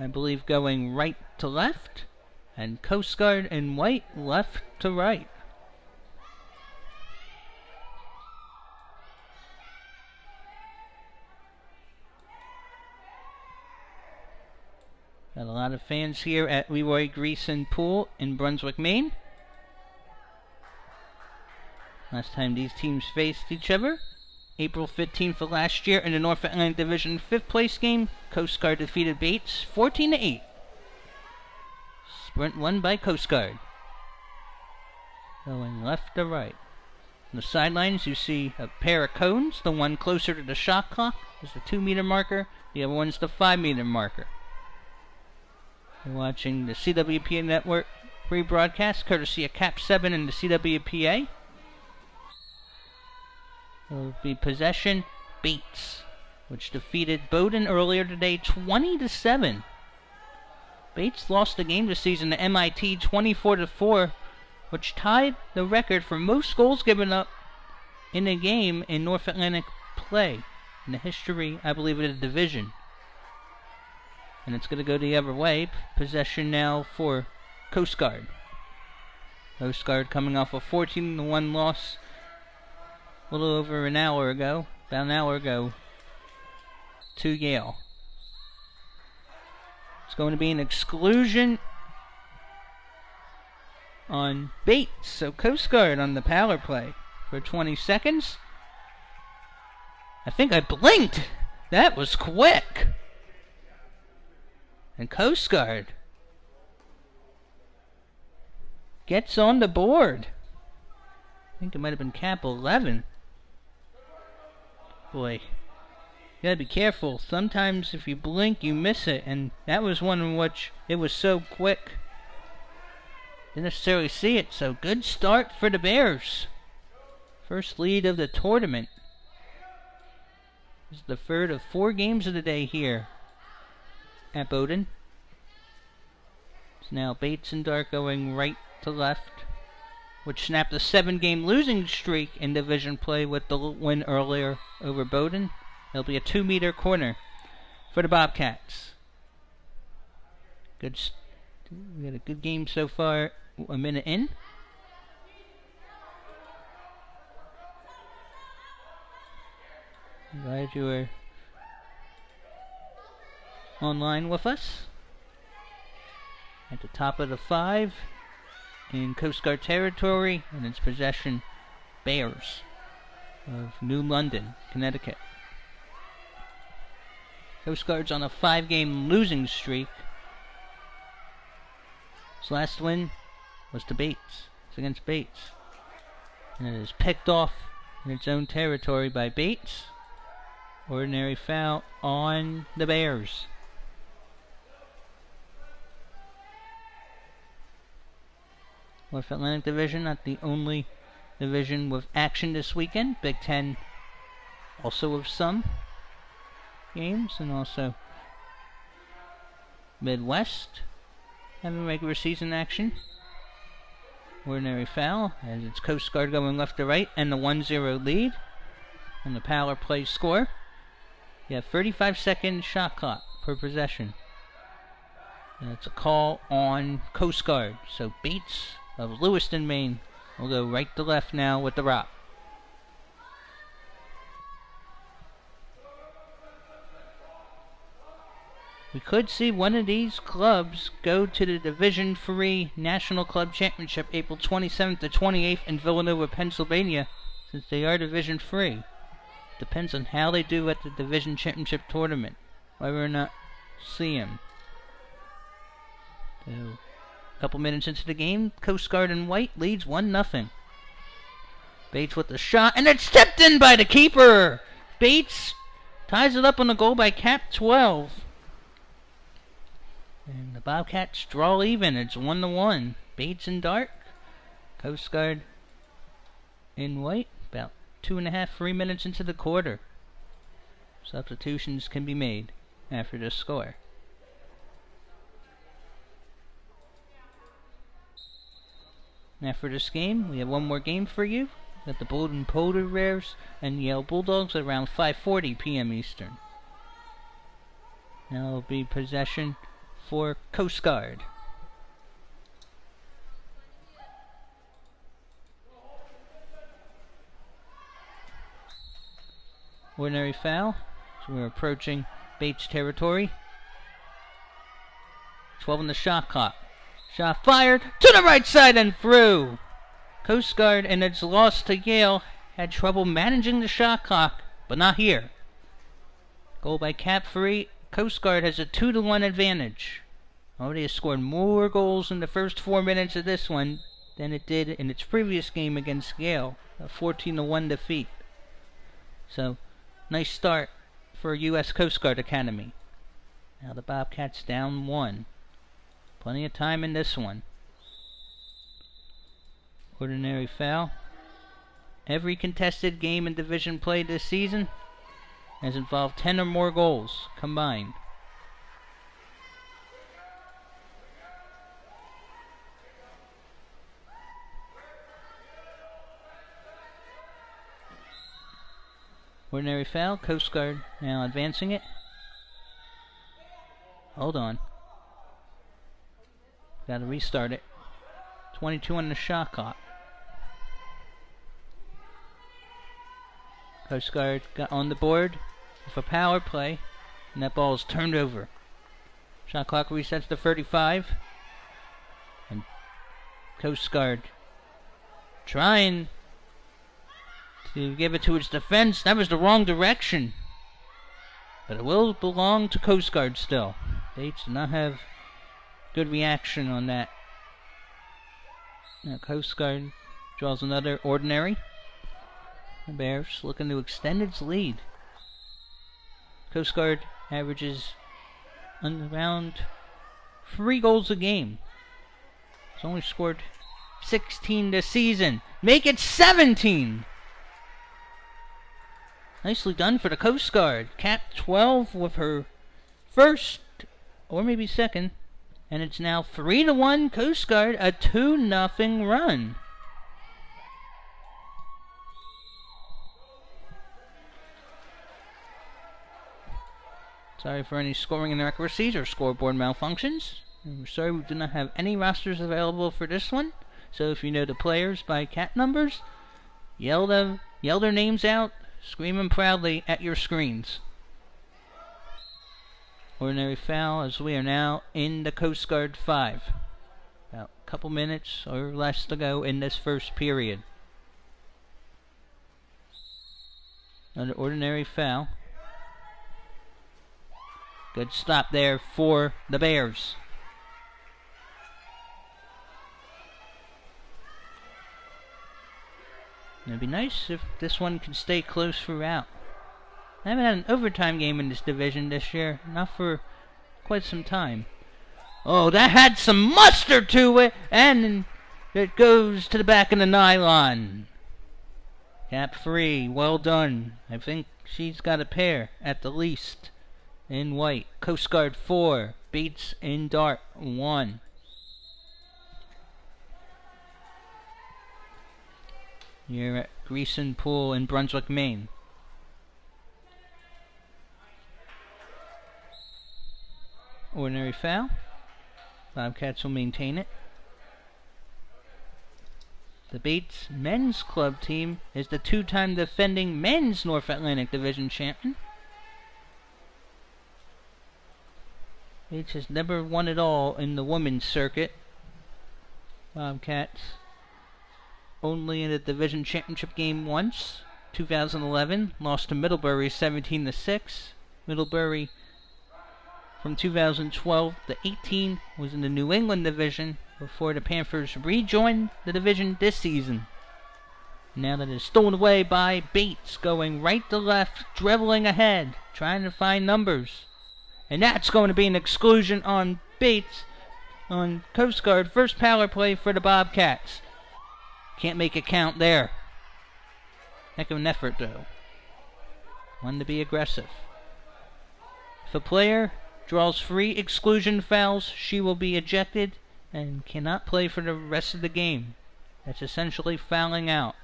I believe, going right to left, and Coast Guard in white left to right. Got a lot of fans here at Leroy Greason Pool in Brunswick, Maine. Last time these teams faced each other, April 15th of last year in the North Atlantic Division 5th place game, Coast Guard defeated Bates 14-8. Sprint won by Coast Guard. Going left to right. On the sidelines you see a pair of cones. The one closer to the shot clock is the 2-meter marker. The other one's the 5-meter marker. You're watching the CWPA Network rebroadcast courtesy of Cap 7 and the CWPA. It will be possession Bates, which defeated Bowdoin earlier today 20-7. Bates lost the game this season to MIT 24-4, which tied the record for most goals given up in a game in North Atlantic play in the history, I believe, of the division. And it's going to go the other way. Possession now for Coast Guard. Coast Guard coming off a 14-1 loss a little over an hour ago, about an hour ago, to Yale. It's going to be an exclusion on Bates, so Coast Guard on the power play for 20 seconds. I think I blinked. That was quick. And Coast Guard gets on the board. I think it might have been Cap 11. Boy, you gotta be careful. Sometimes if you blink, you miss it. And that was one in which it was so quick. Didn't necessarily see it. So good start for the Bears. First lead of the tournament. This is the third of 4 games of the day here at Bowdoin. It's now Bates and Dart going right to left, which snapped a 7-game losing streak in division play with the win earlier over Bowdoin. It'll be a 2-meter corner for the Bobcats. We got a good game so far, a minute in. Glad you were online with us. At the top of the 5 in Coast Guard territory, and its possession Bears of New London, Connecticut. Coast Guard's on a 5-game losing streak. His last win was to Bates. It's against Bates. And it is picked off in its own territory by Bates. Ordinary foul on the Bears. North Atlantic Division, not the only division with action this weekend. Big Ten also with some games, and also Midwest having regular season action. Ordinary foul, as it's Coast Guard going left to right, and the 1-0 lead on the power play score. You have 35-second shot clock per possession. And it's a call on Coast Guard. So Bates of Lewiston, Maine will go right to left now with the rock. We could see one of these clubs go to the Division III National Club Championship April 27th to 28th in Villanova, Pennsylvania, since they are Division III. Depends on how they do at the Division Championship Tournament, whether or not see them. So, a couple minutes into the game, Coast Guard in white leads 1-0. Bates with the shot, and it's tipped in by the keeper! Bates ties it up on the goal by Cap 12. And the Bobcats draw even. It's 1-1. Bates and Dark. Coast Guard in white. About 2.5-3 minutes into the quarter. Substitutions can be made after the score. After this game, we have one more game for you. We got the Bowdoin Polar Bears and Yale Bulldogs at around 5:40 p.m. Eastern. Now it'll be possession for Coast Guard. Ordinary foul. So we're approaching Bates territory. 12 on the shot clock. Shot fired to the right side and through. Coast Guard in its loss to Yale had trouble managing the shot clock, but not here. Goal by Cap Free. Coast Guard has a 2-1 advantage. Already has scored more goals in the first 4 minutes of this one than it did in its previous game against Yale, a 14-1 defeat. So, nice start for U.S. Coast Guard Academy. Now the Bobcats down 1. Plenty of time in this one. Ordinary foul. Every contested game in division play this season has involved 10 or more goals combined. Ordinary foul. Coast Guard now advancing it. Hold on. Gotta restart it. 22 on the shot clock. Coast Guard got on the board with a power play, and that ball is turned over. Shot clock resets to 35. And Coast Guard trying to give it to its defense. That was the wrong direction. But it will belong to Coast Guard still. Bates did not have good reaction on that. Now Coast Guard draws another ordinary. The Bears looking to extend its lead. Coast Guard averages around 3 goals a game. It's only scored 16 this season. Make it 17! Nicely done for the Coast Guard. Cap 12 with her first, or maybe second. And it's now 3-1 Coast Guard, a 2-0 run. Sorry for any scoring inaccuracies or scoreboard malfunctions. We're sorry we do not have any rosters available for this one. So if you know the players by cat numbers, yell their names out, scream them proudly at your screens. Ordinary foul as we are now in the Coast Guard 5. About a couple minutes or less to go in this first period. Another ordinary foul. Good stop there for the Bears. It'd be nice if this one could stay close throughout. I haven't had an overtime game in this division this year, not for quite some time. Oh, that had some mustard to it, and it goes to the back of the nylon. Cap Free, well done. I think she's got a pair at the least in white. Coast Guard 4, Bates in dark 1. Here at Greason Pool in Brunswick, Maine. Ordinary foul. Bobcats will maintain it. The Bates men's club team is the 2-time defending men's North Atlantic Division champion. Bates has never won it all in the women's circuit. Bobcats only in the division championship game once. 2011, lost to Middlebury 17-6. Middlebury from 2012 to 18 was in the New England division before the Panthers rejoined the division this season. Now that it's stolen away by Bates, going right to left, dribbling ahead, trying to find numbers. And that's going to be an exclusion on Bates on Coast Guard. First power play for the Bobcats. Can't make it count there. Heck of an effort though. One to be aggressive. If a player draws 3 exclusion fouls, she will be ejected and cannot play for the rest of the game. That's essentially fouling out.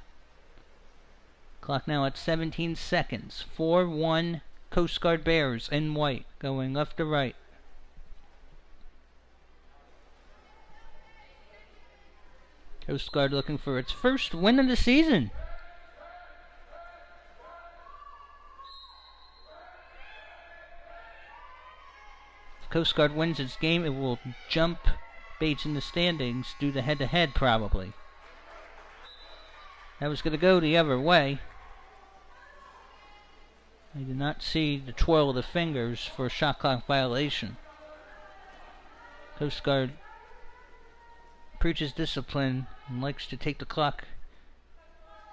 Clock now at 17 seconds. 4-1 Coast Guard Bears in white, going left to right. Coast Guard looking for its first win of the season. If Coast Guard wins its game, it will jump Bates in the standings, do the head-to-head probably. That was going to go the other way. I did not see the twirl of the fingers for a shot clock violation. Coast Guard preaches discipline and likes to take the clock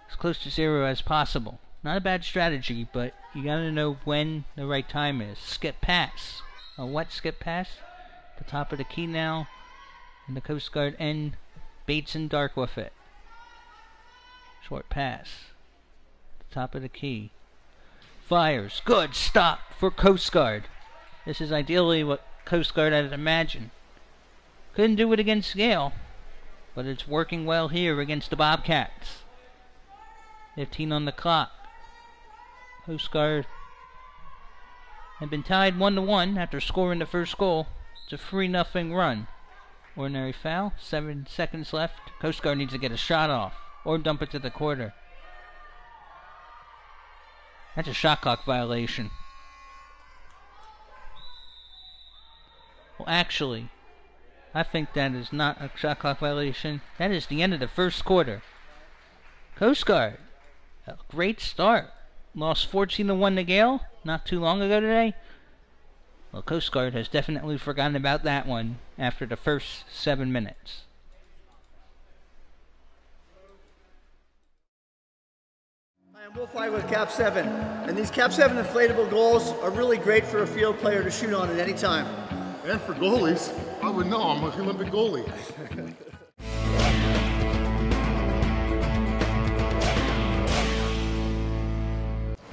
as close to zero as possible. Not a bad strategy, but you gotta know when the right time is. Skip pass. A wet skip pass. The top of the key now. And the Coast Guard end Bates and dark with it. Short pass. The top of the key. Fires. Good stop for Coast Guard. This is ideally what Coast Guard had imagined. Couldn't do it against Gale, but it's working well here against the Bobcats. 15 on the clock. Coast Guard had been tied 1-1 after scoring the first goal. It's a 3-0 run. Ordinary foul. 7 seconds left. Coast Guard needs to get a shot off or dump it to the quarter. That's a shot clock violation. Well, actually, I think that is not a shot clock violation. That is the end of the first quarter. Coast Guard, a great start. Lost 14-1 to Gale not too long ago today. Well, Coast Guard has definitely forgotten about that one after the first 7 minutes. I'm Will Fly with Cap 7, and these Cap 7 inflatable goals are really great for a field player to shoot on at any time. And for goalies, I would know, I'm an Olympic goalie.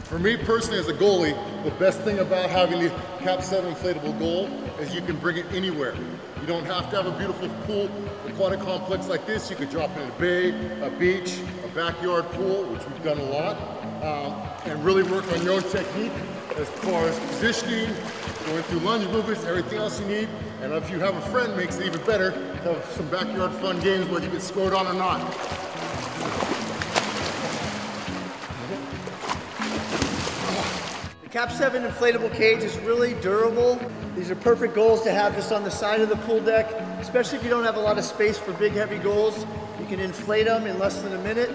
For me personally as a goalie, the best thing about having the Cap 7 inflatable goal is you can bring it anywhere. You don't have to have a beautiful pool, aquatic complex like this. You could drop it in a bay, a beach, a backyard pool, which we've done a lot, and really work on your own technique as far as positioning, going through lunge movements, everything else you need. And if you have a friend, makes it even better to have some backyard fun games whether you get scored on or not. The Cap 7 inflatable cage is really durable. These are perfect goals to have just on the side of the pool deck, especially if you don't have a lot of space for big heavy goals. You can inflate them in less than a minute.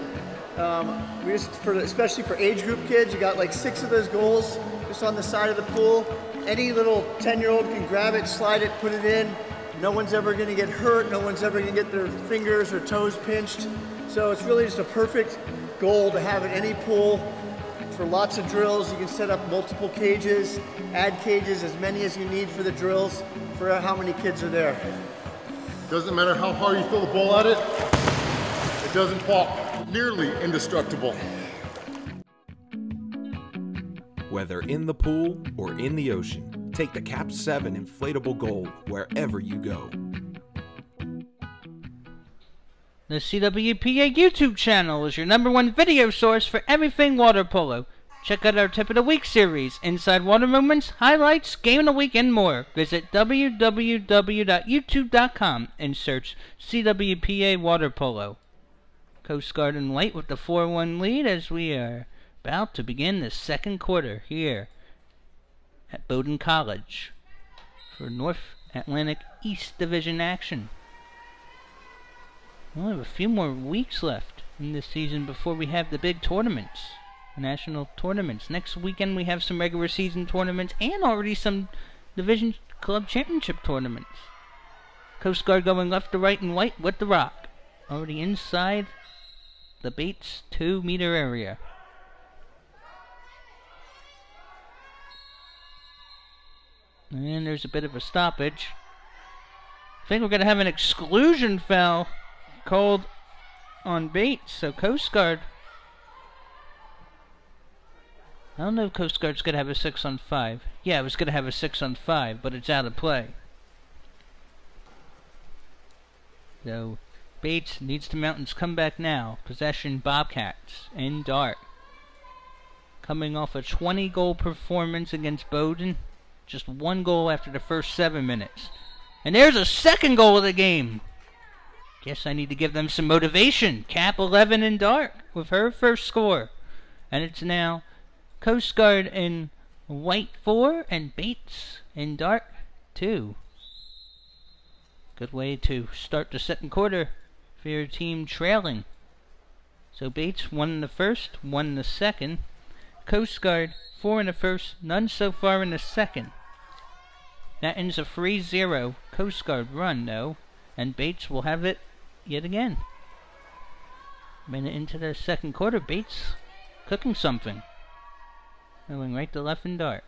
Especially for age group kids, you got like 6 of those goals just on the side of the pool. Any little 10-year-old can grab it, slide it, put it in. No one's ever gonna get hurt. No one's ever gonna get their fingers or toes pinched. So it's really just a perfect goal to have at any pool. For lots of drills, you can set up multiple cages, add cages, as many as you need for the drills, for how many kids are there. Doesn't matter how hard you throw the ball at it, it doesn't pop. Nearly indestructible. Whether in the pool or in the ocean, take the Cap 7 inflatable goal wherever you go. The CWPA YouTube channel is your #1 video source for everything water polo. Check out our Tip of the Week series, Inside Water Movements, Highlights, Game of the Week, and more. Visit www.youtube.com and search CWPA Water Polo. Coast Guard in white with the 4-1 lead as we are about to begin the second quarter here at Bowdoin College for North Atlantic East Division action. We'll have a few more weeks left in this season before we have the big tournaments, the national tournaments. Next weekend we have some regular season tournaments and already some Division Club Championship tournaments. Coast Guard going left to right and white with the rock. Already inside the Bates 2-meter area. And there's a bit of a stoppage. I think we're going to have an exclusion foul called on Bates, so Coast Guard. I don't know if Coast Guard's going to have a 6-on-5. Yeah, it was going to have a 6-on-5, but it's out of play. So Bates needs to Mountains come back now. Possession Bobcats in dark. Coming off a 20-goal performance against Bowdoin. Just 1 goal after the first 7 minutes. And there's a second goal of the game. Guess I need to give them some motivation. Cap 11 in dark with her first score. And it's now Coast Guard in white 4 and Bates in dark 2. Good way to start the second quarter for your team trailing. So Bates 1 in the first, 1 in the second. Coast Guard 4 in the first, none so far in the second. That ends a 3-0 Coast Guard run though, and Bates will have it yet again. Minute into the second quarter, Bates cooking something. Going right to left and dart.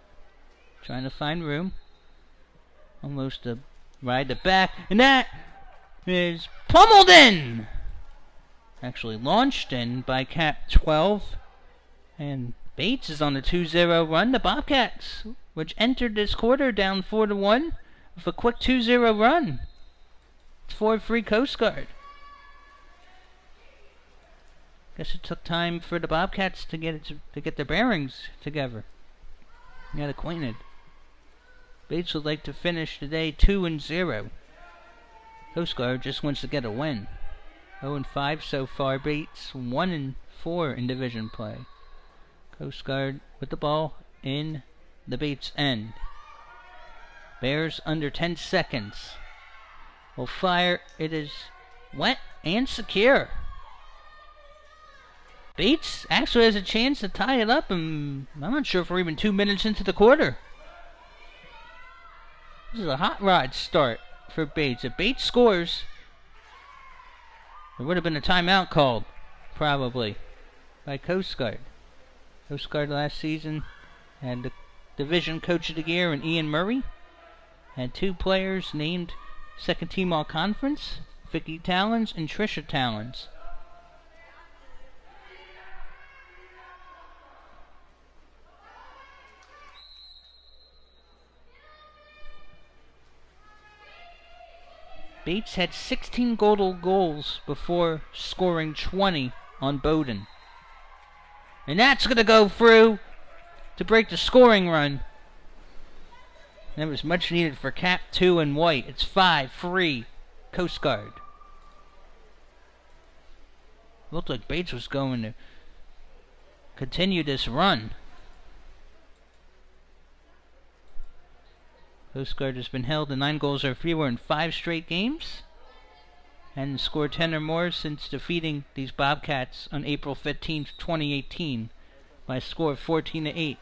Trying to find room. Almost a ride to back, and that is pummeled in! Actually launched in by Cap 12, and Bates is on a 2-0 run. The Bobcats, which entered this quarter down 4-1, with a quick 2-0 run. It's 4-3 Coast Guard. Guess it took time for the Bobcats to get their bearings together. Get acquainted. Bates would like to finish the day 2-0. Coast Guard just wants to get a win. 0-5 so far. Bates 1-4 in division play. Coast Guard with the ball in the Bates end. Bears under 10 seconds. Will fire. It is wet and secure. Bates actually has a chance to tie it up, and I'm not sure if we're even 2 minutes into the quarter. This is a hot rod start for Bates. If Bates scores, there would have been a timeout called, probably, by Coast Guard. Coast Guard last season had the Division Coach of the Year in Ian Murray. Had 2 players named second team all-conference, Vicky Talons and Trisha Talons. Bates had 16 total goals before scoring 20 on Bowdoin. And that's going to go through to break the scoring run. That was much needed for Cap 2 and white. It's 5-3 Coast Guard. Looked like Bates was going to continue this run. Coast Guard has been held to 9 goals or fewer in 5 straight games, and scored 10 or more since defeating these Bobcats on April 15th, 2018 by a score of 14-8.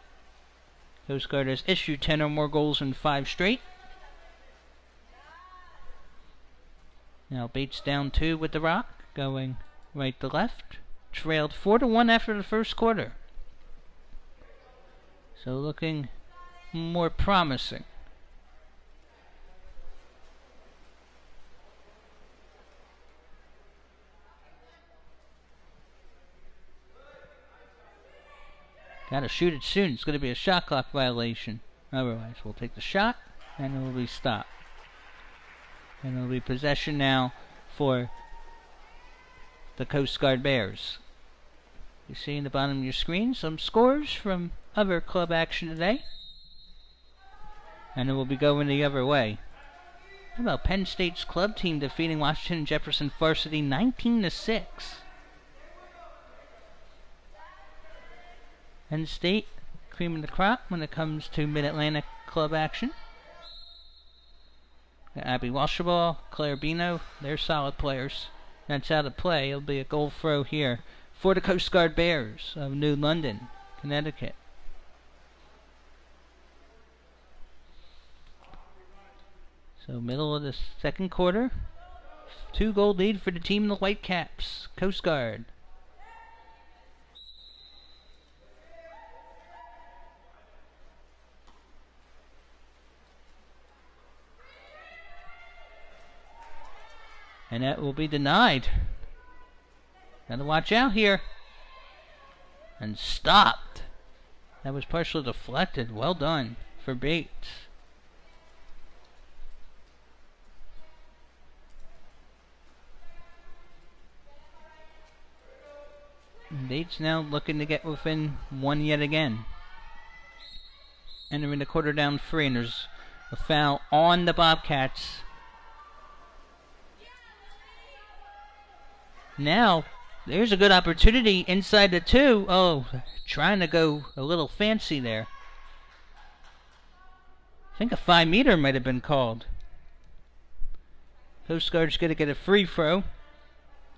Coast Guard has issued 10 or more goals in 5 straight. Now Bates down 2 with the rock, going right to left. Trailed 4-1 after the first quarter. So looking more promising. Gotta shoot it soon. It's gonna be a shot clock violation. Otherwise, we'll take the shot and it will be stopped. And it will be possession now for the Coast Guard Bears. You see in the bottom of your screen some scores from other club action today. And it will be going the other way. How about Penn State's club team defeating Washington Jefferson Varsity 19-6? Penn State, cream of the crop when it comes to Mid-Atlantic club action. Abby Washaball, Claire Bino, they're solid players. That's out of play. It'll be a goal throw here for the Coast Guard Bears of New London, Connecticut. So middle of the second quarter. 2-goal lead for the team in the Whitecaps, Coast Guard. And that will be denied. Gotta watch out here. And stopped. That was partially deflected. Well done for Bates. Bates now looking to get within 1 yet again. Entering the quarter down 3, and there's a foul on the Bobcats. Now, there's a good opportunity inside the 2. Oh, trying to go a little fancy there. I think a 5-meter might have been called. Coast Guard's going to get a free throw.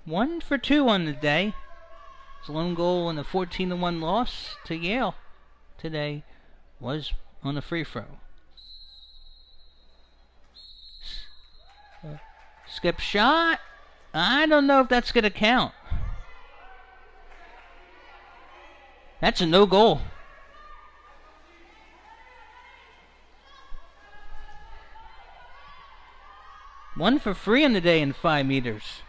1 for 2 on the day. His lone goal in the 14-1 loss to Yale today was on a free throw. Skip shot. I don't know if that's going to count. That's a no goal. One for 3 on the day in 5 meters.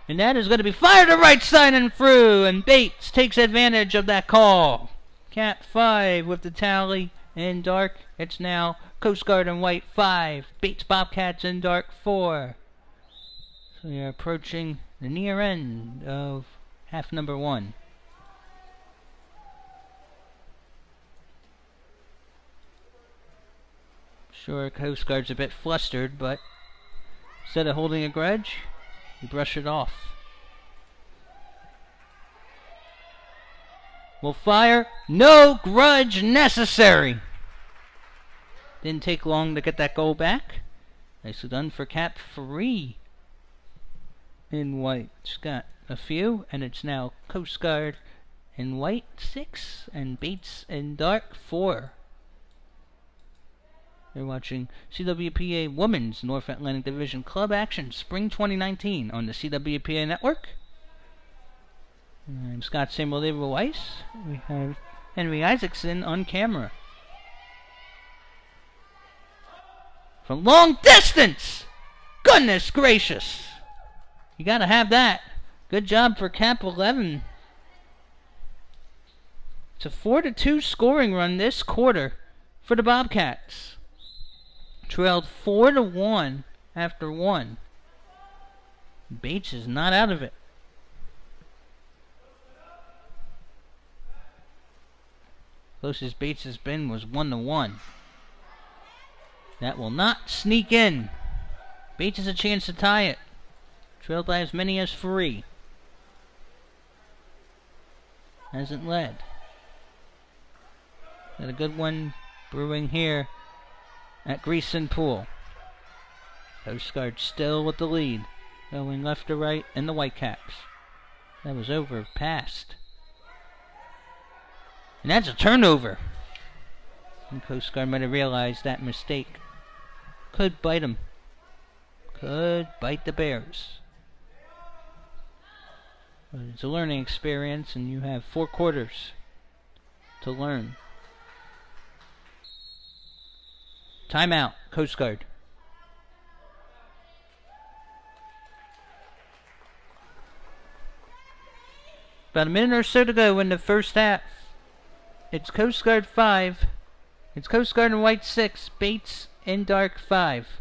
And that is going to be fired to right side and through. And Bates takes advantage of that call. Cap 5 with the tally in dark. It's now Coast Guard in white 5. Bates Bobcats in dark 4. So we are approaching the near end of half number 1. Sure, Coast Guard's a bit flustered, but instead of holding a grudge, you brush it off. Will fire. No grudge necessary. Didn't take long to get that goal back. Nicely done for Cap 3 in white. It's got a few, and it's now Coast Guard in white 6 and Bates in dark 4. You're watching CWPA Women's North Atlantic Division Club Action Spring 2019 on the CWPA Network. I'm Scott Samuel David Weiss. We have Henry Isaacson on camera. From long distance! Goodness gracious! You gotta have that. Good job for Cap 11. It's a 4-2 scoring run this quarter for the Bobcats. Trailed 4-1 after 1. Bates is not out of it. Closest Bates has been was 1-1. That will not sneak in. Bates has a chance to tie it. Trailed by as many as 3. Hasn't led. Got a good one brewing here at Greason Pool. Coast Guard still with the lead. Going left to right in the Whitecaps. That was overpassed. And that's a turnover. And Coast Guard might have realized that mistake could bite them. Could bite the Bears. But it's a learning experience, and you have 4 quarters to learn. Timeout, Coast Guard. About a minute or so to go in the first half. It's Coast Guard 5. It's Coast Guard in white 6. Bates in dark 5.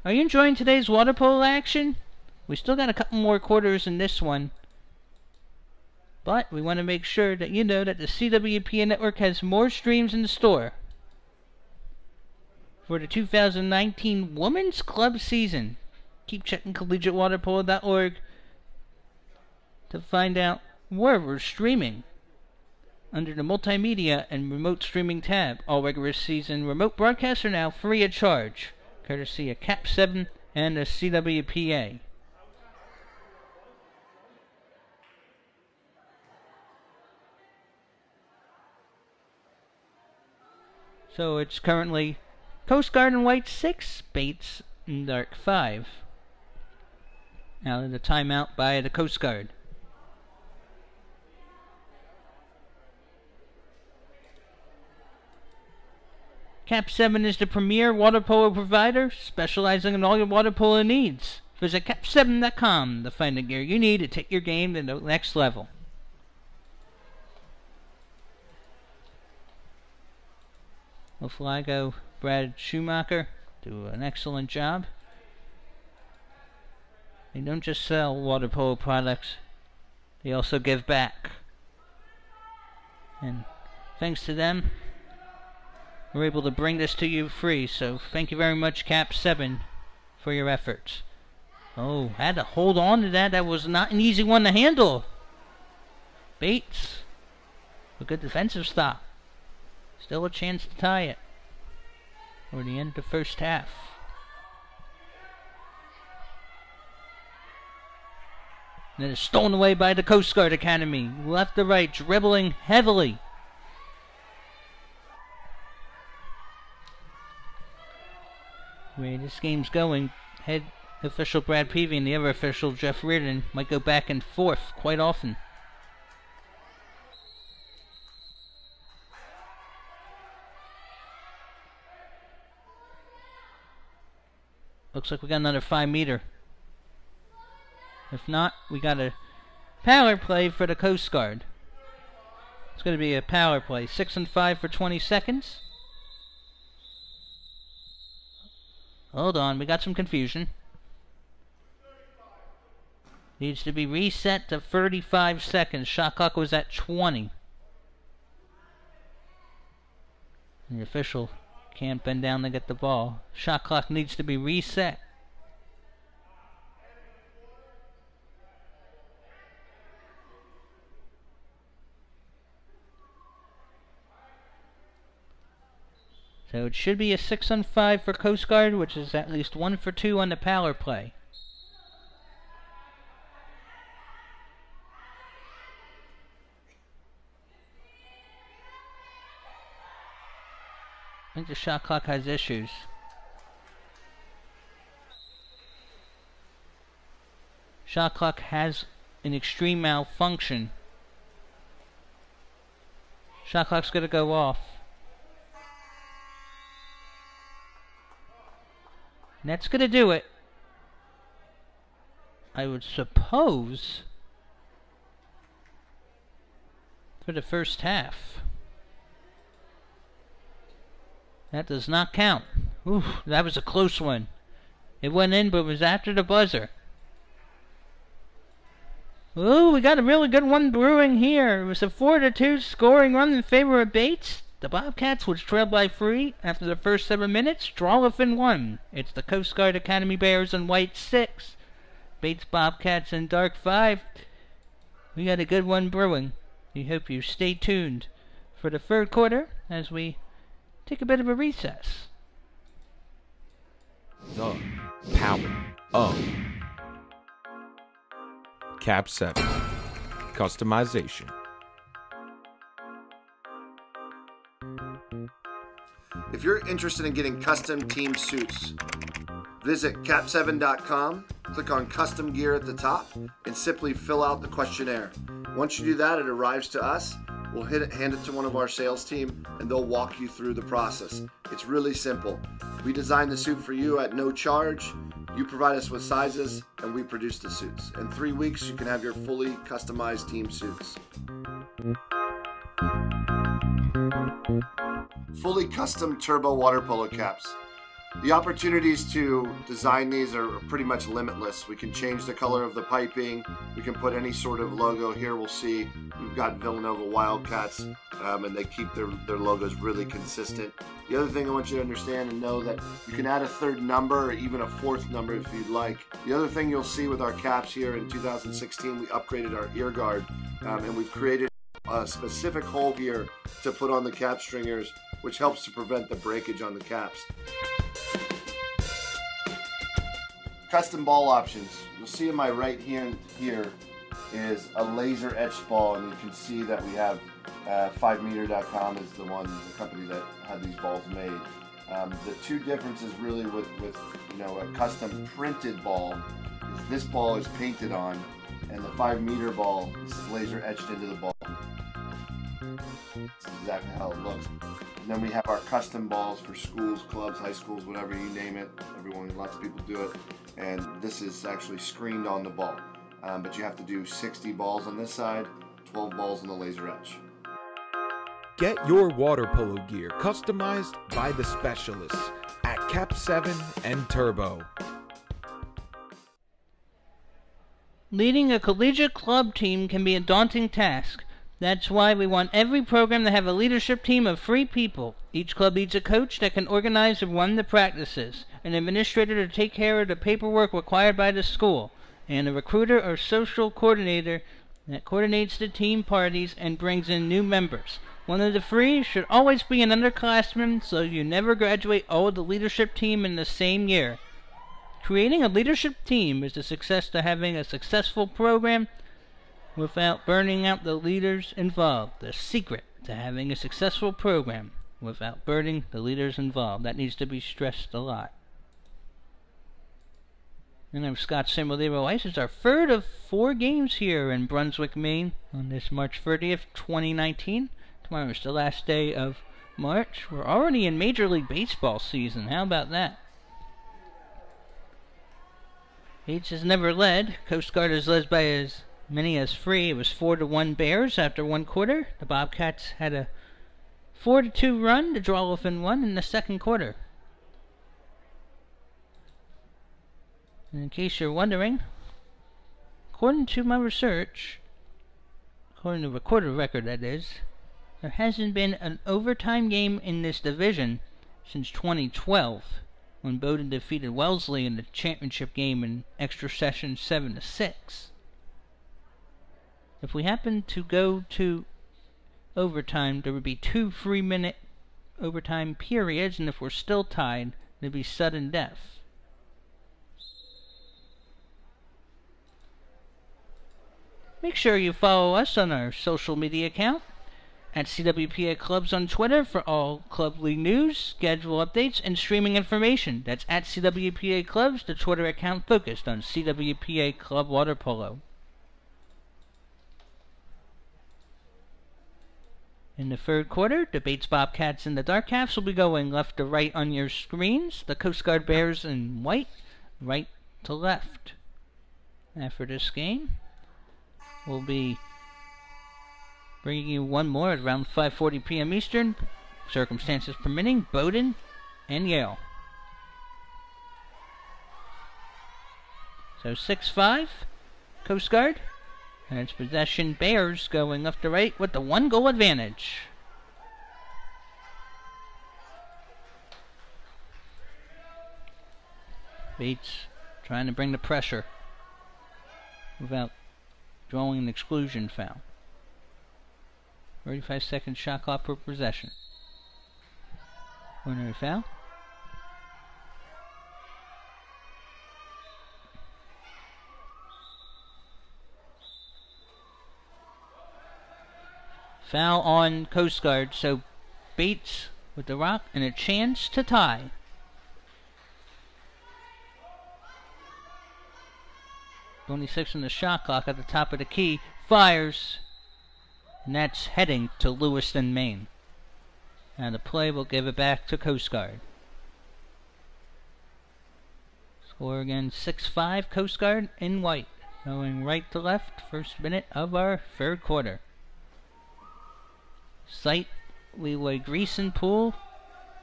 Are you enjoying today's water polo action? We still got a couple more quarters in this one. But we want to make sure that you know that the CWPA Network has more streams in the store for the 2019 Women's Club season. Keep checking collegiatewaterpolo.org to find out where we're streaming. Under the Multimedia and Remote Streaming tab, all regular season remote broadcasts are now free of charge, courtesy of Cap 7 and the CWPA. So it's currently Coast Guard in white 6, Bates in dark 5. Now the timeout by the Coast Guard. Cap 7 is the premier water polo provider, specializing in all your water polo needs. Visit cap7.com to find the gear you need to take your game to the next level. Flago, Brad Schumacher do an excellent job. They don't just sell water polo products, they also give back. And thanks to them, we're able to bring this to you free. So thank you very much, Cap 7, for your efforts. Oh, had to hold on to that. That was not an easy one to handle. Bates, a good defensive stop. Still a chance to tie it. Or the end of the first half. And then it's stolen away by the Coast Guard Academy. Left to right, dribbling heavily. Where this game's going, head official Brad Peavy and the other official Jeff Reardon might go back and forth quite often. Looks like we got another 5-meter. If not, we got a power play for the Coast Guard. It's going to be a power play. 6 and 5 for 20 seconds. Hold on, we got some confusion. Needs to be reset to 35 seconds. Shot clock was at 20. And the official can't bend down to get the ball. Shot clock needs to be reset. So it should be a 6 on 5 for Coast Guard, which is at least 1 for 2 on the power play. I think the shot clock has issues. Shot clock has an extreme malfunction. Shot clock's gonna go off. And that's gonna do it. I would suppose for the first half. That does not count. Ooh, that was a close one. It went in, but it was after the buzzer. Ooh, we got a really good one brewing here. It was a 4-2 scoring run in favor of Bates. The Bobcats, which trailed by 3 after the first 7 minutes, draw within 1. It's the Coast Guard Academy Bears in white 6. Bates Bobcats in dark 5. We got a good one brewing. We hope you stay tuned for the third quarter as we take a bit of a recess. The power of Cap 7 customization. If you're interested in getting custom team suits, visit cap7.com, click on custom gear at the top, and simply fill out the questionnaire. Once you do that, it arrives to us. We'll hand it to one of our sales team, and they'll walk you through the process. It's really simple. We design the suit for you at no charge. You provide us with sizes, and we produce the suits. In 3 weeks, you can have your fully customized team suits. Fully custom turbo water polo caps. The opportunities to design these are pretty much limitless. We can change the color of the piping. We can put any sort of logo. Here we'll see we've got Villanova Wildcats, and they keep their logos really consistent. The other thing I want you to understand and know that you can add a third number or even a fourth number if you'd like. The other thing you'll see with our caps here in 2016, we upgraded our ear guard, and we've created a specific hole here to put on the cap stringers, which helps to prevent the breakage on the caps. Custom ball options. You'll see in my right hand here is a laser etched ball, and you can see that we have 5meter.com is the company that had these balls made. The two differences really with a custom printed ball is this ball is painted on, and the 5-meter ball is laser etched into the ball. That's exactly how it looks. And then we have our custom balls for schools, clubs, high schools, whatever you name it. Lots of people do it. And this is actually screened on the ball. But you have to do 60 balls on this side, 12 balls on the laser etch. Get your water polo gear customized by the specialists at Cap 7 and Turbo. Leading a collegiate club team can be a daunting task, That's why we want every program to have a leadership team of 3 people. Each club needs a coach that can organize and run the practices, an administrator to take care of the paperwork required by the school, and a recruiter or social coordinator that coordinates the team parties and brings in new members. One of the 3 should always be an underclassman, so you never graduate all of the leadership team in the same year. Creating a leadership team is the success to having a successful program without burning out the leaders involved. The secret to having a successful program without burning the leaders involved. That needs to be stressed a lot. And I'm Scott Simulero Ice. It's our 3rd of 4 games here in Brunswick, Maine on this March 30th, 2019. Tomorrow is the last day of March. We're already in Major League Baseball season. How about that? Bates has never led. Coast Guard is led by as many as 3. It was 4-1 Bears after 1 quarter. The Bobcats had a 4-2 run to draw within 1 in the 2nd quarter. And in case you're wondering, according to my research, according to recorded record that is, there hasn't been an overtime game in this division since 2012, when Bowdoin defeated Wellesley in the championship game in extra session 7-6. If we happen to go to overtime, there would be 2 3-minute overtime periods, and if we're still tied, there'd be sudden death. Make sure you follow us on our social media account at CWPA Clubs on Twitter for all club league news, schedule updates, and streaming information. That's at CWPA Clubs, the Twitter account focused on CWPA Club Water Polo. In the 3rd quarter, the Bates Bobcats and the Dark Cats will be going left to right on your screens. The Coast Guard Bears in white, right to left. After this game, we'll be bringing you one more at around 5:40 p.m. Eastern, circumstances permitting, Bowdoin and Yale. So 6-5, Coast Guard. And it's possession Bears going left to right with the 1-goal advantage. Bates trying to bring the pressure without drawing an exclusion foul. 35-second shot clock per possession. Ordinary foul. Foul on Coast Guard, so Bates with the rock and a chance to tie. Only 6 on the shot clock at the top of the key. Fires. And that's heading to Lewiston, Maine. Now the play will give it back to Coast Guard. Score again 6-5, Coast Guard in white. Going right to left, 1st minute of our 3rd quarter. Site, Leroy Greason Pool,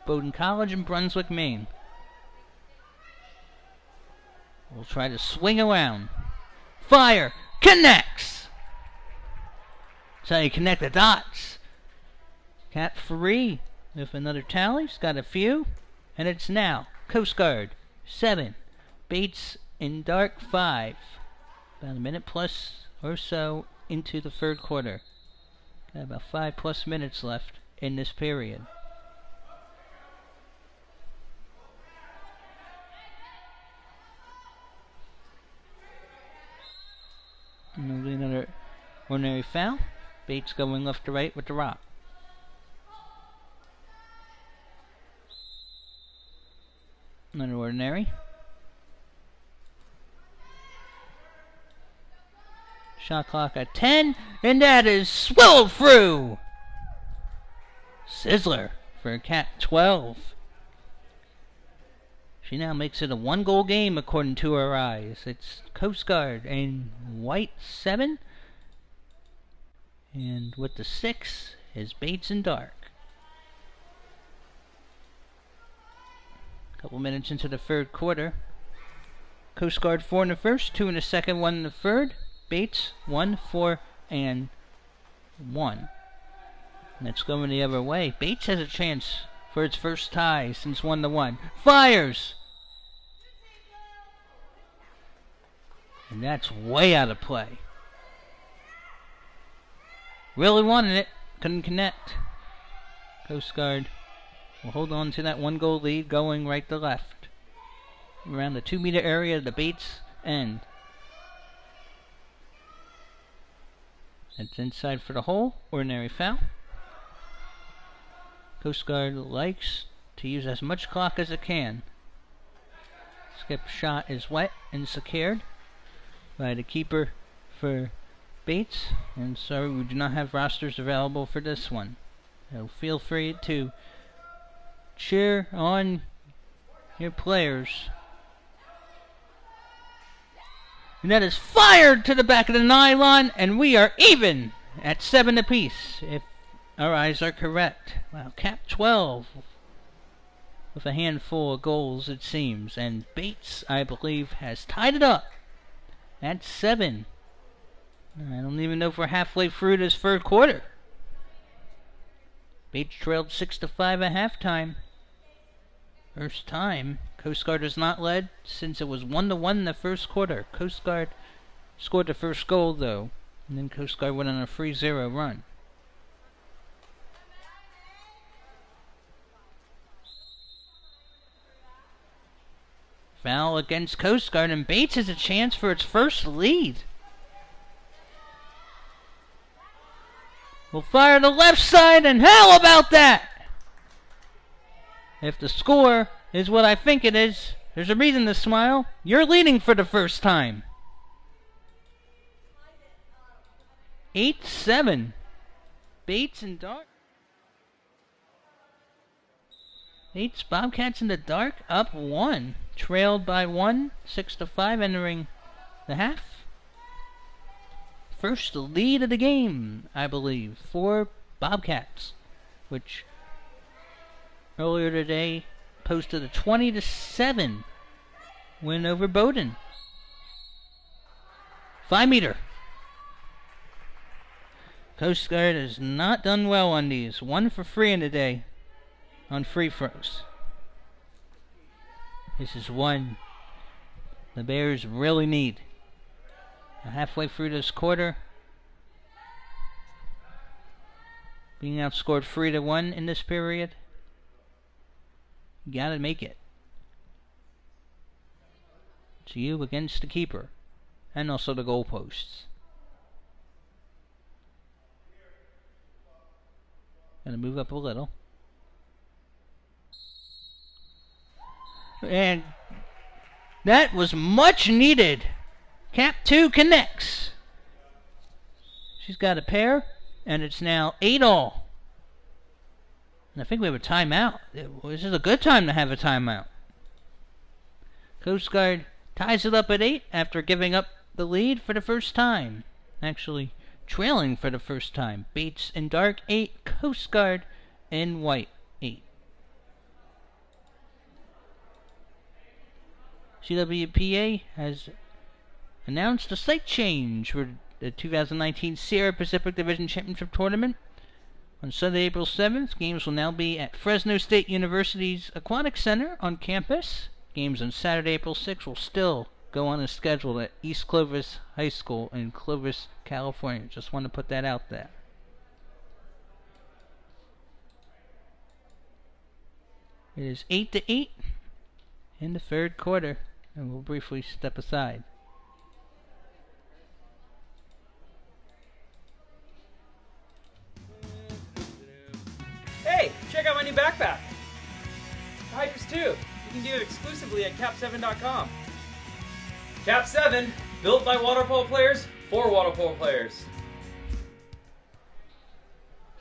Bowdoin College in Brunswick, Maine. We'll try to swing around. Fire! Connects! That's how you connect the dots. Cat 3 with another tally. He's got a few. And it's now Coast Guard 7. Bates in Dark 5. About a minute plus or so into the 3rd quarter. Got about 5+ minutes left in this period. And there'll be another ordinary foul. Bates going left to right with the rock. Another ordinary. Shot clock at 10, and that is swilled through. Sizzler for Cat 12. She now makes it a 1-goal game according to her eyes. It's Coast Guard in white 7. And with the 6 is Bates in dark. A couple minutes into the 3rd quarter. Coast Guard 4 in the 1st, 2 in the 2nd, 1 in the 3rd. Bates 1, 4, and 1. And it's going the other way. Bates has a chance for its first tie since 1-1. Fires! And that's way out of play. Really wanted it. Couldn't connect. Coast Guard will hold on to that 1-goal lead going right to left. Around the 2-meter area of the Bates end. It's inside for the hole. Ordinary foul. Coast Guard likes to use as much clock as it can. Skip shot is wet and secured by the keeper for Bates. And sorry, we do not have rosters available for this one. So feel free to cheer on your players. And that is fired to the back of the nylon, and we are even at 7 apiece, if our eyes are correct. Wow, Cap 12 with a handful of goals, it seems. And Bates, I believe, has tied it up at 7. I don't even know if we're halfway through this third quarter. Bates trailed 6-5 at halftime. First time Coast Guard has not led since it was 1-1 in the first quarter. Coast Guard scored the first goal, though, and then Coast Guard went on a 3-0 run. Foul against Coast Guard, and Bates has a chance for its first lead. We'll fire the left side, and how about that? If the score is what I think it is, there's a reason to smile. You're leading for the first time. 8-7. Bates and Dark. Bates Bobcats in the dark, up 1. Trailed by 1, 6-5 entering the half. First lead of the game, I believe, for Bobcats, which earlier today posted a 20-7 win over Bowdoin. 5-meter. Coast Guard has not done well on these. 1 for 3 in the day on free throws. This is one the Bears really need. Halfway through this quarter, being outscored 3-1 in this period. You gotta make it. It's you against the keeper, and also the goalposts. Gonna move up a little. And that was much needed. Cap 2 connects. She's got a pair, and it's now 8-all. And I think we have a timeout. This is a good time to have a timeout. Coast Guard ties it up at 8 after giving up the lead for the first time. Actually, trailing for the first time. Bates in dark 8, Coast Guard in white 8. CWPA has announced a site change for the 2019 Sierra Pacific Division Championship Tournament. On Sunday, April 7th, games will now be at Fresno State University's Aquatic Center on campus. Games on Saturday, April 6th will still go on as scheduled at East Clovis High School in Clovis, California. Just want to put that out there. It is 8-8 in the third quarter, and we'll briefly step aside. Hey, check out my new backpack. For hikers too. You can get it exclusively at cap7.com. Cap 7, built by water polo players for water polo players.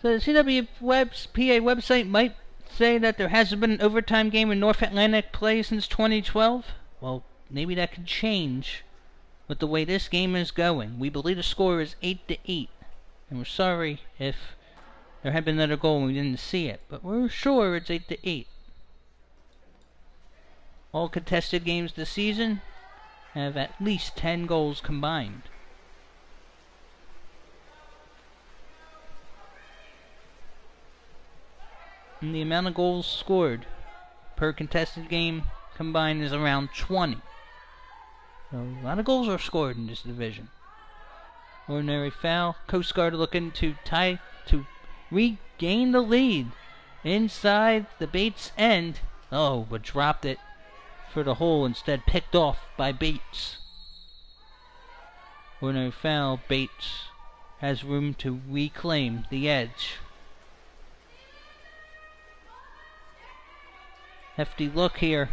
So the CWPA website might say that there hasn't been an overtime game in North Atlantic play since 2012. Well, maybe that could change with the way this game is going. We believe the score is 8-8, and we're sorry if there had been another goal and we didn't see it, but we're sure it's 8-8. All contested games this season have at least 10 goals combined. And the amount of goals scored per contested game combined is around 20. So a lot of goals are scored in this division. Ordinary foul. Coast Guard looking to regain the lead inside the Bates end. Oh, but dropped it for the hole, instead picked off by Bates. Ordinary foul. Bates has room to reclaim the edge. Hefty look here.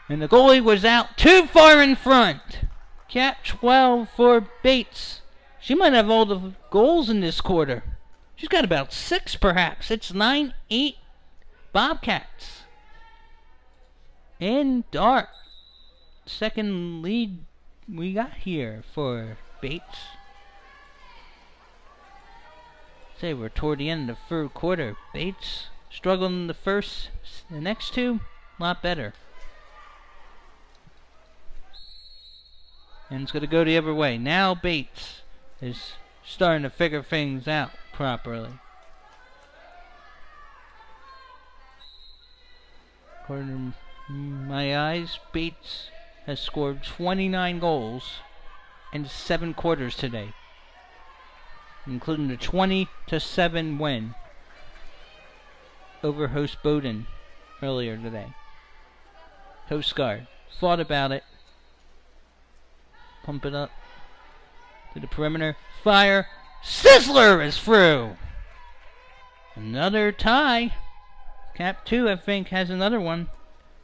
And the goalie was out too far in front. Cap 12 for Bates. She might have all the goals in this quarter. She's got about 6 perhaps. It's 9-8 Bobcats. In dark. Second lead we got here for Bates. Say we're toward the end of the third quarter. Bates struggled in the next two, a lot better. And it's going to go the other way. Now Bates is starting to figure things out properly. According to my eyes, Bates has scored 29 goals in 7 quarters today, including the 20-7 win over host Bowdoin earlier today. Coast Guard thought about it. Pump it up to the perimeter. Fire. Sizzler is through. Another tie. Cap 2, I think, has another one.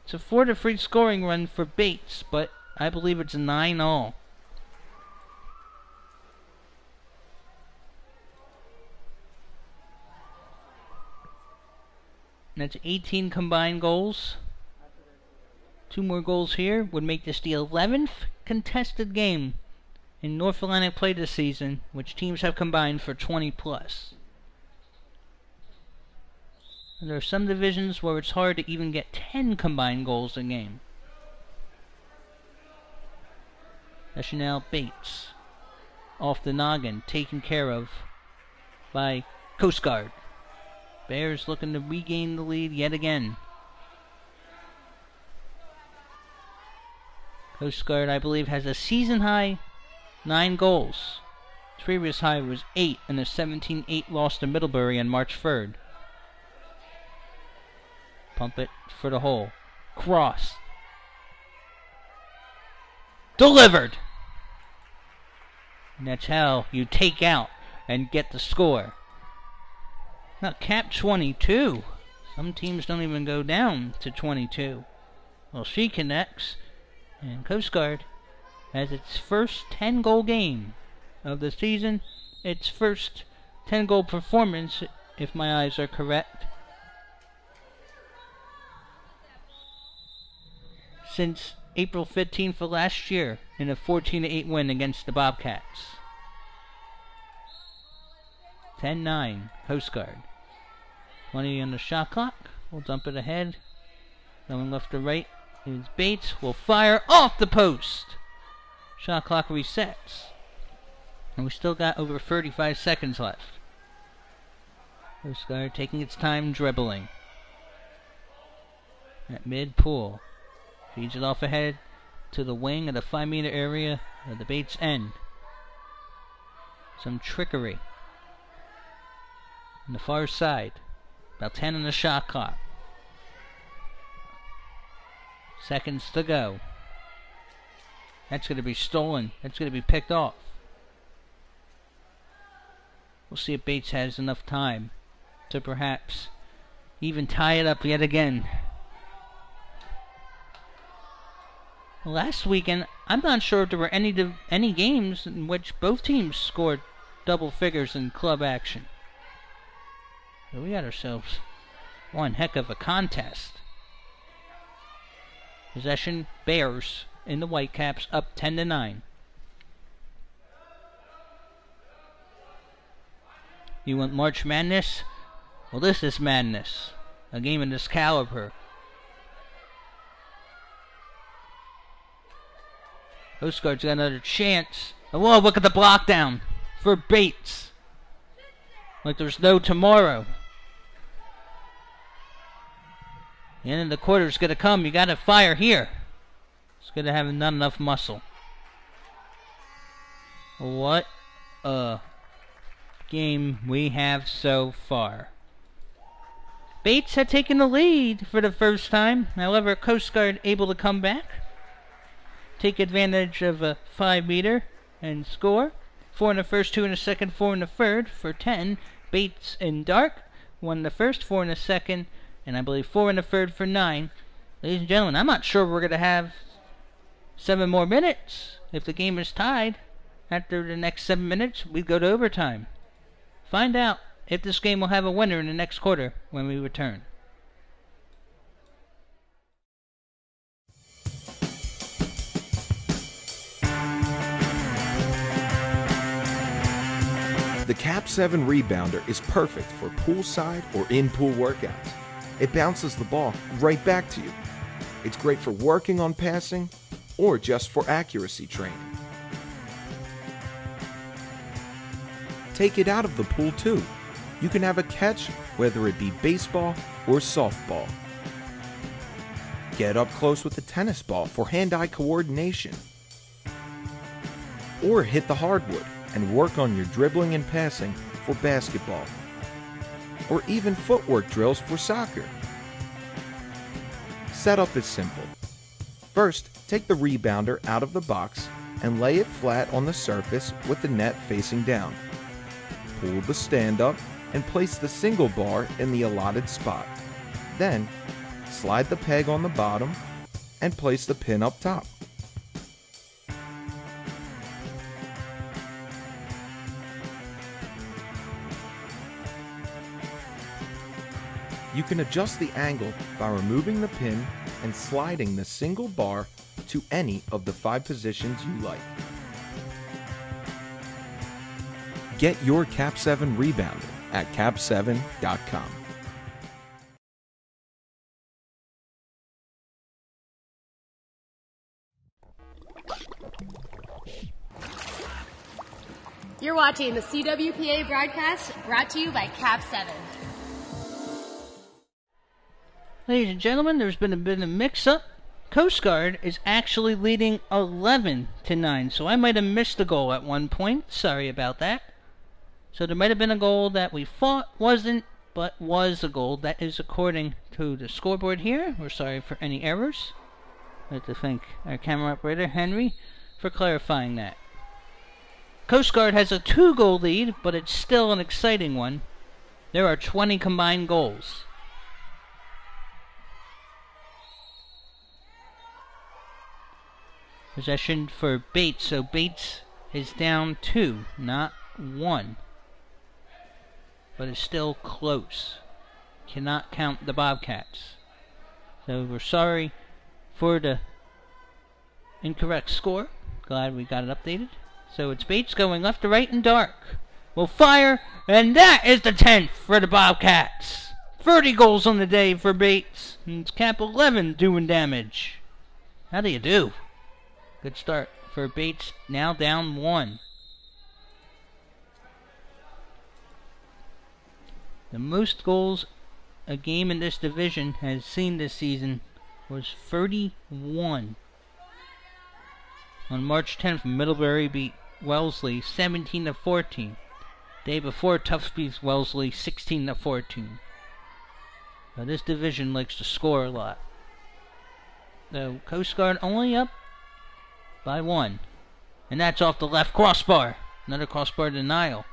It's a 4-3 scoring run for Bates, but I believe it's a 9-all. That's 18 combined goals. 2 more goals here would make this the 11th contested game in North Atlantic play this season, which teams have combined for 20 plus. And there are some divisions where it's hard to even get 10 combined goals a game. Chanel Bates off the noggin, taken care of by Coast Guard. Bears looking to regain the lead yet again. Coast Guard, I believe, has a season high 9 goals. Its previous high was 8 in a 17-8 loss to Middlebury on March 3rd. Pump it for the hole. Cross. Delivered! And that's how you take out and get the score. Now, Cap 22. Some teams don't even go down to 22. Well, she connects. And Coast Guard has its first 10-goal game of the season. Its first 10-goal performance, if my eyes are correct, since April 15th of last year in a 14-8 win against the Bobcats. 10-9, Coast Guard. 20 on the shot clock. We'll dump it ahead. Going left to right is Bates. Will fire off the post. Shot clock resets. And we still got over 35 seconds left. Coast Guard taking its time dribbling. At mid-pool. Feeds it off ahead to the wing of the 5-meter area of the Bates end. Some trickery. On the far side. About 10 on the shot clock. Seconds to go. That's going to be stolen. That's going to be picked off. We'll see if Bates has enough time to perhaps even tie it up yet again. Last weekend, I'm not sure if there were any games in which both teams scored double figures in club action. So we got ourselves one heck of a contest. Possession, Bears in the Whitecaps, up 10-9. You want March Madness? Well, this is madness. A game of this caliber. Coast Guard's got another chance. Oh, whoa, look at the block down for Bates. Like there's no tomorrow. The end of the quarter is going to come. You got to fire here. It's going to have not enough muscle. What a game we have so far. Bates had taken the lead for the first time. However, Coast Guard able to come back, take advantage of a 5-meter and score. 4 in the first, 2 in the second, 4 in the third for 10. Bates and Dark, 1 in the first, 4 in the second, and I believe 4 in the third for 9. Ladies and gentlemen, I'm not sure we're going to have 7 more minutes. If the game is tied, after the next 7 minutes, we go to overtime. Find out if this game will have a winner in the next quarter when we return. The Cap 7 Rebounder is perfect for poolside or in-pool workouts. It bounces the ball right back to you. It's great for working on passing or just for accuracy training. Take it out of the pool too. You can have a catch, whether it be baseball or softball. Get up close with a tennis ball for hand-eye coordination. Or hit the hardwood and work on your dribbling and passing for basketball. Or even footwork drills for soccer. Setup is simple. First, take the rebounder out of the box and lay it flat on the surface with the net facing down. Pull the stand up and place the single bar in the allotted spot. Then, slide the peg on the bottom and place the pin up top. You can adjust the angle by removing the pin and sliding the single bar to any of the 5 positions you like. Get your Cap 7 Rebounder at cap7.com. You're watching the CWPA broadcast brought to you by Cap 7. Ladies and gentlemen, there's been a bit of mix-up. Coast Guard is actually leading 11-9, so I might have missed a goal at one point. Sorry about that. So there might have been a goal that we thought wasn't, but was a goal. That is according to the scoreboard here. We're sorry for any errors. I'd like to thank our camera operator, Henry, for clarifying that. Coast Guard has a 2-goal lead, but it's still an exciting one. There are 20 combined goals. Possession for Bates, so Bates is down 2, not 1. But it's still close. Cannot count the Bobcats. So we're sorry for the incorrect score. Glad we got it updated. So it's Bates going left to right and Dark. Will fire, and that is the 10th for the Bobcats. 30 goals on the day for Bates. And it's Cap 11 doing damage. How do you do? Good start for Bates, now down 1. The most goals a game in this division has seen this season was 31. On March 10th, Middlebury beat Wellesley 17-14. Day before, Tufts Wellesley 16-14. Now this division likes to score a lot. So Coast Guard only up by 1. And that's off the left crossbar. Another crossbar denial.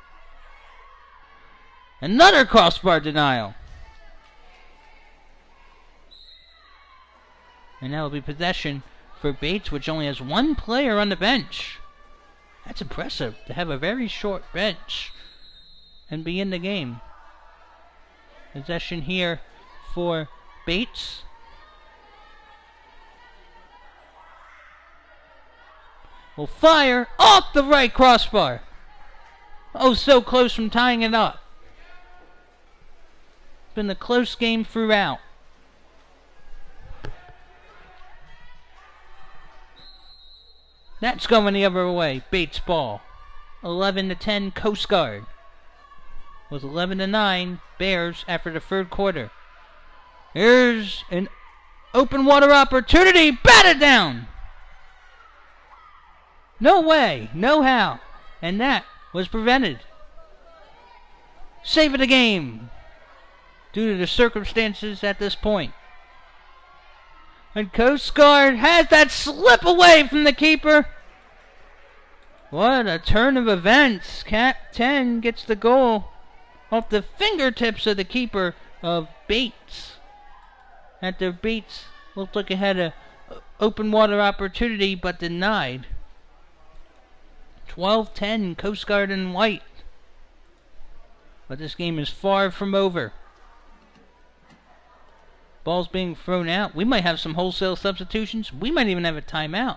Another crossbar denial. And that will be possession for Bates, which only has 1 player on the bench. That's impressive to have a very short bench and be in the game. Possession here for Bates. Will fire off the right crossbar. Oh, so close from tying it up. It's been a close game throughout. That's going the other way. Bates ball. 11-10 Coast Guard. It was 11-9 Bears after the third quarter. Here's an Open water opportunity. Batted down. No way. No how. And that was prevented. Save of the game. Due to the circumstances at this point. And Coast Guard has that slip away from the keeper. What a turn of events. Cap 10 gets the goal off the fingertips of the keeper of Bates. After Bates looked like it had an open water opportunity but denied. 12-10 Coast Guard in white. But this game is far from over. Ball's being thrown out. We might have some wholesale substitutions. We might even have a timeout.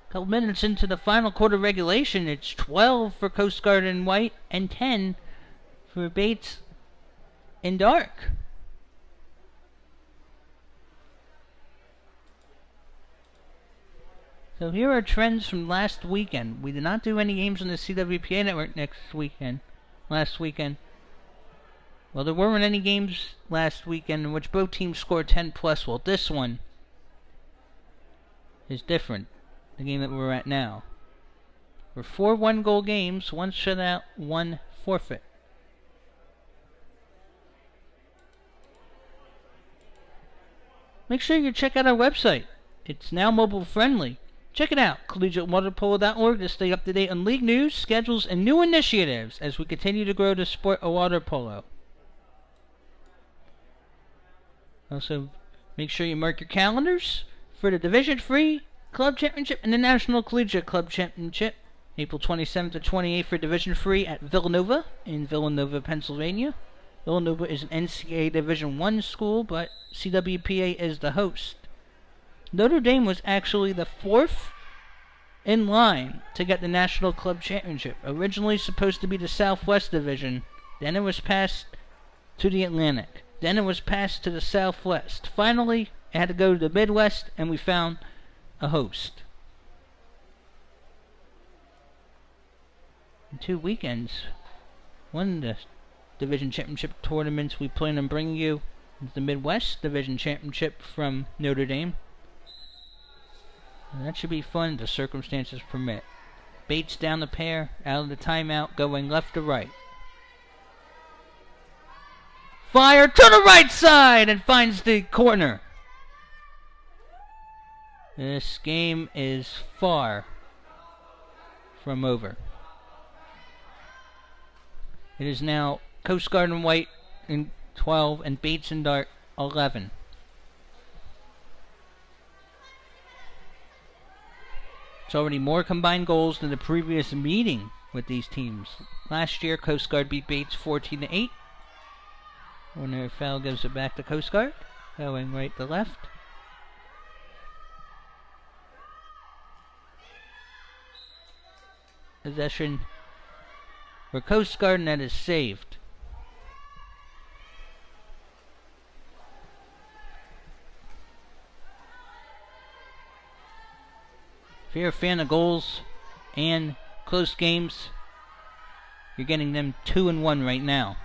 A couple minutes into the final quarter regulation, it's 12 for Coast Guard in white and 10 for Bates in dark. So here are trends from last weekend. We did not do any games on the CWPA network last weekend. Well, there weren't any games last weekend in which both teams scored 10 plus. Well, this one is different. The game that we're at now. We're 4 one-goal games, 1 shutout, 1 forfeit. Make sure you check out our website. It's now mobile friendly. Check it out, collegiatewaterpolo.org, to stay up to date on league news, schedules, and new initiatives as we continue to grow the sport of water polo. Also, make sure you mark your calendars for the Division III Club Championship and the National Collegiate Club Championship, April 27th to 28th for Division III at Villanova in Villanova, Pennsylvania. Villanova is an NCAA Division I school, but CWPA is the host. Notre Dame was actually the 4th in line to get the National Club Championship. Originally supposed to be the Southwest Division, then it was passed to the Atlantic. Then it was passed to the Southwest. Finally, it had to go to the Midwest, and we found a host. In 2 weekends, one of the Division Championship tournaments we plan on bringing you is the Midwest Division Championship from Notre Dame. And that should be fun if the circumstances permit. Bates down the pair, out of the timeout, going left to right. Fire to the right side and finds the corner. This game is far from over. It is now Coast Guard in white in 12 and Bates in dark 11. It's already more combined goals than the previous meeting with these teams. Last year, Coast Guard beat Bates 14-8. When foul gives it back to Coast Guard, going right to left. Possession for Coast Guard, and that is saved. If you're a fan of goals and close games, you're getting them 2-1 right now.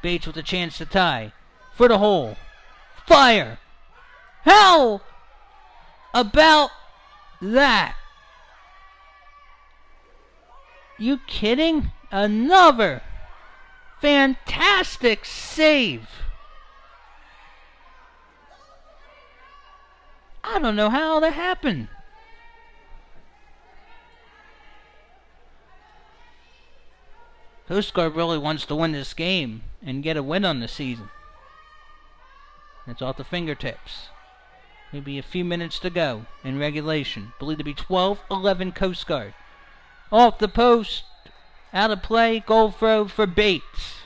Bates with a chance to tie. For the hole. Fire! How about that? You kidding? Another fantastic save. I don't know how that happened. Coast Guard really wants to win this game and get a win on the season. It's off the fingertips. Maybe a few minutes to go in regulation. Believed to be 12-11 Coast Guard. Off the post. Out of play. Goal throw for Bates.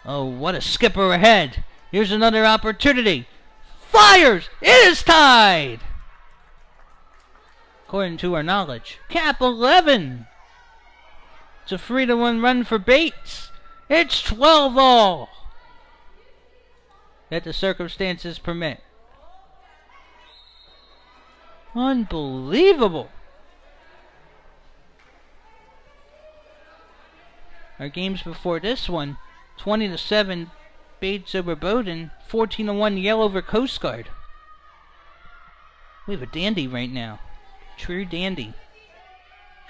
Oh, what a skipper ahead. Here's another opportunity. Fires! It is tied! According to our knowledge. Cap 11. It's a 3-1 run for Bates. It's 12-all. That the circumstances permit. Unbelievable. our games before this one, 20-7 Bates over Bowdoin, 14-1 Yale over Coast Guard. We have a dandy right now. True dandy.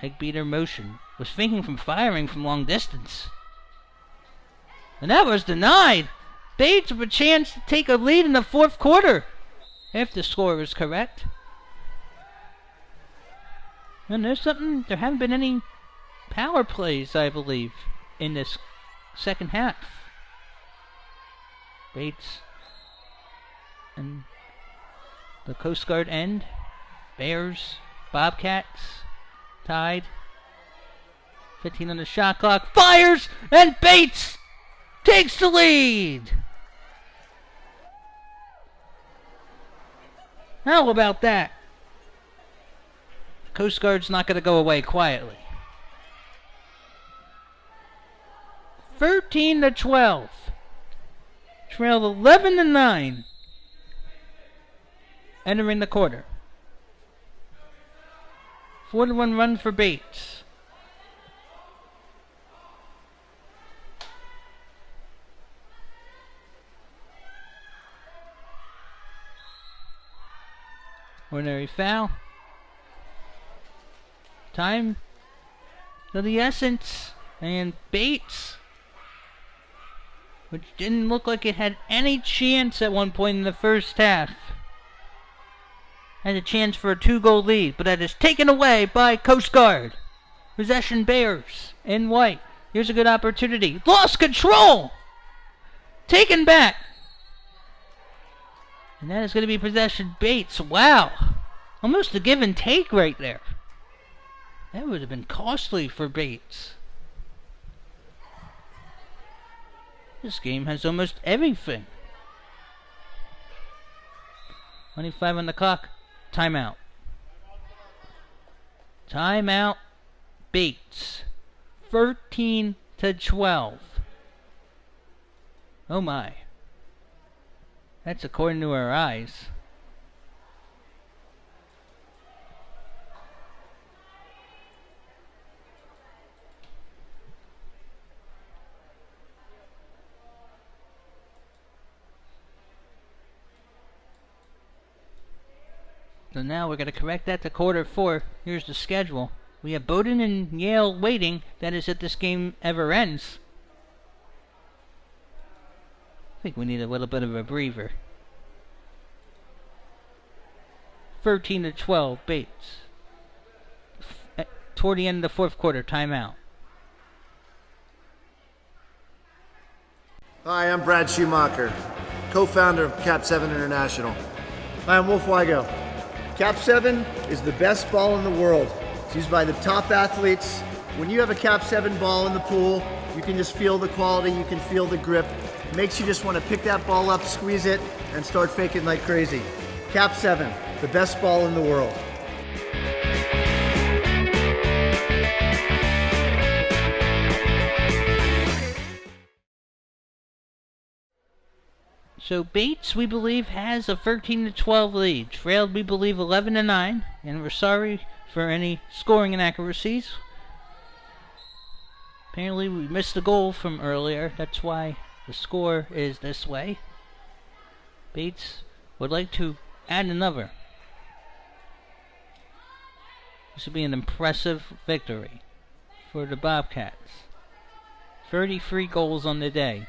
Egg beater motion. Was thinking from firing from long distance. And that was denied. Bates with a chance to take a lead in the fourth quarter, if the score was correct. And there haven't been any power plays, I believe, in this second half. Bates and the Coast Guard end. Bears, Bobcats, tied. 15 on the shot clock. Fires! And Bates takes the lead! How about that? Coast Guard's not going to go away quietly. 13-12. Trailed 11-9. Entering the quarter. 4-1 run for Bates. Ordinary foul. Time of the essence. And Bates, which didn't look like it had any chance at one point in the first half, had a chance for a 2-goal lead, but that is taken away by Coast Guard. Possession Bears in white. Here's a good opportunity. Lost control! Taken back. And that is going to be possession Bates. Wow. Almost a give and take right there. That would have been costly for Bates. This game has almost everything. 25 on the clock. Timeout. Timeout. Bates. 13-12. Oh my. That's according to our eyes. So now we're going to correct that to quarter 4. Here's the schedule. We have Bowdoin and Yale waiting. That is if this game ever ends. I think we need a little bit of a breather. 13-12 Bates. Toward the end of the fourth quarter, timeout. Hi, I'm Brad Schumacher, co-founder of Cap 7 International. Hi, I'm Wolf Weigo. Cap 7 is the best ball in the world. It's used by the top athletes. When you have a Cap 7 ball in the pool, you can just feel the quality, you can feel the grip. It makes you just want to pick that ball up, squeeze it, and start faking like crazy. Cap 7, the best ball in the world. So Bates, we believe, has a 13-12 lead. Trailed, we believe, 11-9, and we're sorry for any scoring inaccuracies. Apparently, we missed the goal from earlier. That's why the score is this way. Bates would like to add another. This would be an impressive victory for the Bobcats. 33 goals on the day.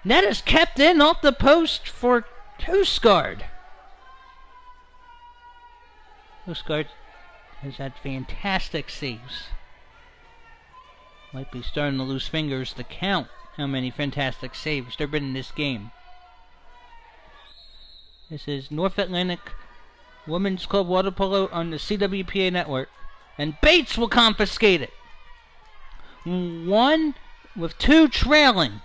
Net is kept in off the post for Coast Guard. Coast Guard has had fantastic saves. Might be starting to lose fingers to count how many fantastic saves there have been in this game. This is North Atlantic Women's Club Water Polo on the CWPA network. And Bates will confiscate it. 1 with 2 trailing.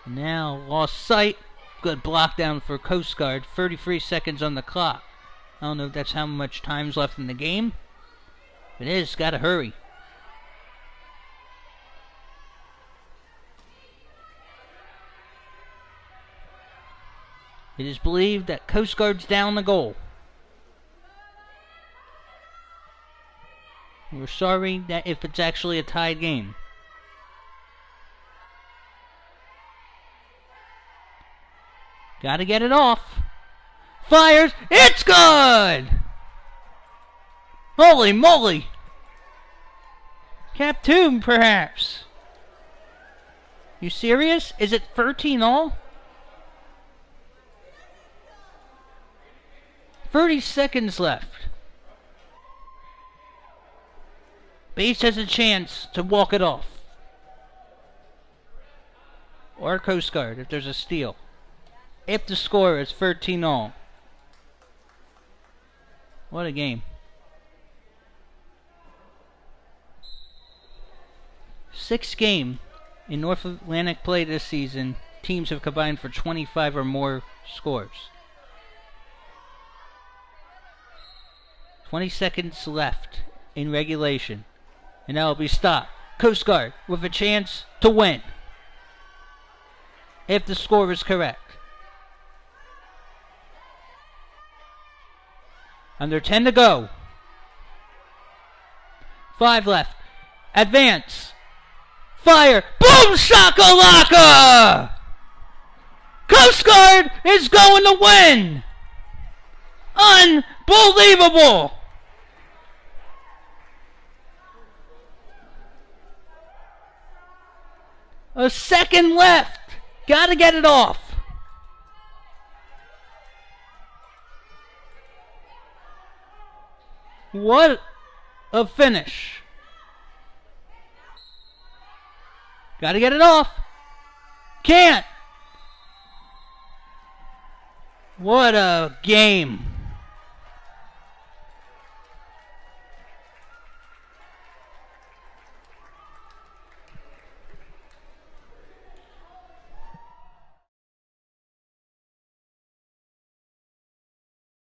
Now lost sight. Good block down for Coast Guard. 33 seconds on the clock. I don't know if that's how much time's left in the game. If it is, gotta hurry. It is believed that Coast Guard's down the goal. We're sorry that if it's actually a tied game. Gotta get it off. Fires. It's good! Holy moly! Cap 2, perhaps. You serious? Is it 13 all? 30 seconds left. Bates has a chance to walk it off. Or Coast Guard if there's a steal. If the score is 13 all. What a game. Sixth game in North Atlantic play this season. Teams have combined for 25 or more scores. 20 seconds left in regulation. And that will be stopped. Coast Guard with a chance to win. If the score is correct. Under 10 to go. 5 left. Advance. Fire. Boom shakalaka! Coast Guard is going to win! Unbelievable! A second left. Gotta get it off. What a finish. Gotta get it off. Can't. What a game.